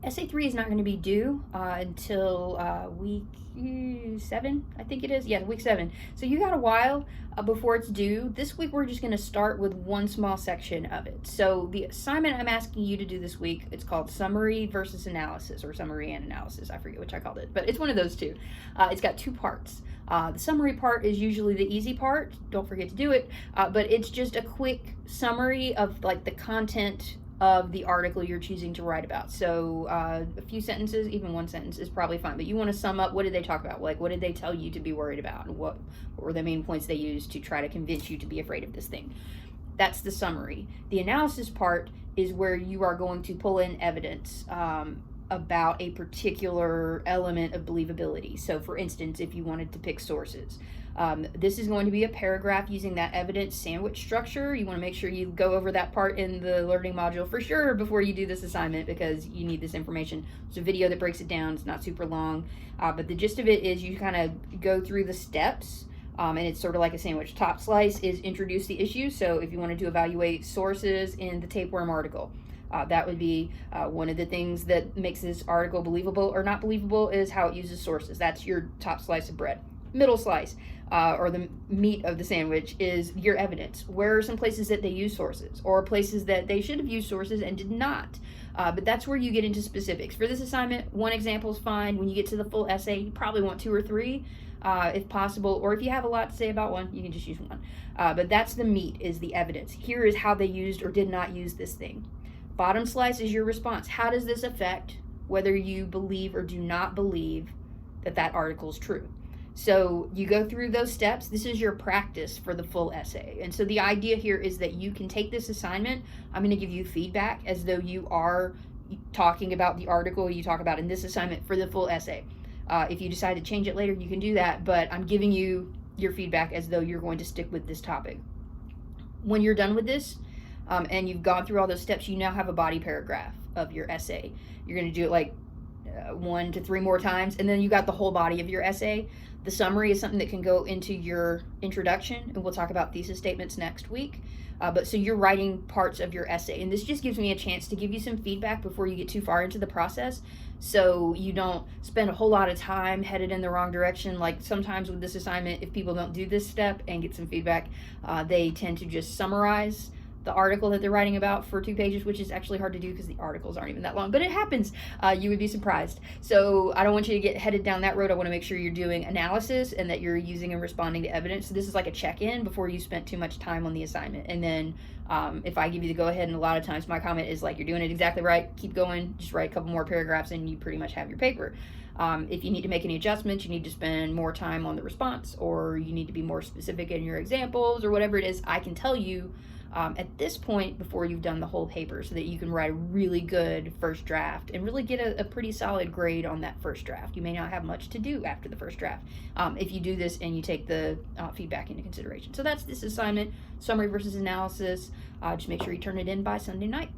Essay 3 is not going to be due until week 7, I think it is. Yeah, week 7. So you got a while before it's due. This week we're just going to start with one small section of it. So the assignment I'm asking you to do this week, it's called Summary versus Analysis, or Summary and Analysis. I forget which I called it, but it's one of those two. It's got 2 parts. The summary part is usually the easy part. Don't forget to do it. But it's just a quick summary of like the content of the article you're choosing to write about. So a few sentences, even one sentence is probably fine, but you want to sum up what did they talk about, like what did they tell you to be worried about, and what were the main points they used to try to convince you to be afraid of this thing. That's the summary. The analysis part is where you are going to pull in evidence about a particular element of believability. So for instance, if you wanted to pick sources, this is going to be a paragraph using that evidence sandwich structure. You want to make sure you go over that part in the learning module for sure before you do this assignment, because you need this information. There's a video that breaks it down. It's not super long, but the gist of it is you kind of go through the steps, and it's sort of like a sandwich. Top slice is introduce the issue. So if you wanted to evaluate sources in the tapeworm article, that would be one of the things that makes this article believable or not believable is how it uses sources. That's your top slice of bread. Middle slice, or the meat of the sandwich, is your evidence. Where are some places that they use sources, or places that they should have used sources and did not? But that's where you get into specifics. For this assignment, one example is fine. When you get to the full essay, you probably want 2 or 3 if possible, or if you have a lot to say about one, you can just use one. But that's the meat, is the evidence. Here is how they used or did not use this thing. Bottom slice is your response. How does this affect whether you believe or do not believe that that article is true? So you go through those steps. This is your practice for the full essay. And so the idea here is that you can take this assignment. I'm going to give you feedback as though you are talking about the article you talk about in this assignment for the full essay. If you decide to change it later, you can do that, but I'm giving you your feedback as though you're going to stick with this topic. When you're done with this, and you've gone through all those steps, you now have a body paragraph of your essay. You're going to do it like 1 to 3 more times, and then you got the whole body of your essay. The summary is something that can go into your introduction, and we'll talk about thesis statements next week. But so you're writing parts of your essay, and this just gives me a chance to give you some feedback before you get too far into the process, so you don't spend a whole lot of time headed in the wrong direction. Like sometimes with this assignment, if people don't do this step and get some feedback, they tend to just summarize the article that they're writing about for 2 pages, which is actually hard to do because the articles aren't even that long, but it happens. You would be surprised. So I don't want you to get headed down that road. I want to make sure you're doing analysis and that you're using and responding to evidence. So this is like a check-in before you spent too much time on the assignment. And then if I give you the go-ahead, and a lot of times my comment is like, you're doing it exactly right, keep going, just write a couple more paragraphs and you pretty much have your paper. If you need to make any adjustments, you need to spend more time on the response, or you need to be more specific in your examples, or whatever it is, I can tell you at this point before you've done the whole paper, so that you can write a really good first draft and really get a pretty solid grade on that first draft. You may not have much to do after the first draft if you do this and you take the feedback into consideration. So that's this assignment, summary versus analysis. Just make sure you turn it in by Sunday night.